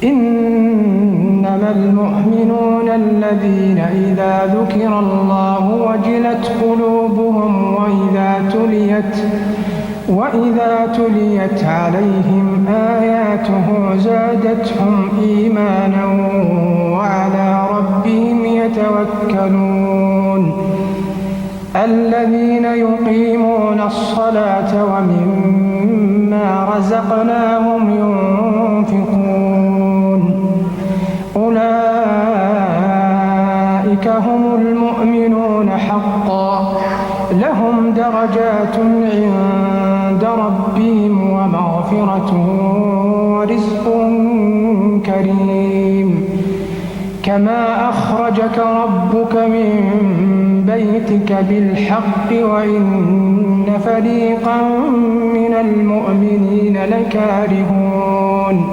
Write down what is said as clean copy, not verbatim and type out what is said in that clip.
إنما المؤمنون الذين إذا ذكر الله وجلت قلوبهم وإذا تليت عليهم آياته زادتهم إيمانا وعلى ربهم يتوكلون الذين يقيمون الصلاة ومما رزقناهم ينفقون أولئك هم المؤمنون حقا لهم درجات عند ربهم ومغفرة ورزق كريم كما أخرجك ربك من بيتك بالحق وإن فريقا من المؤمنين لكارهون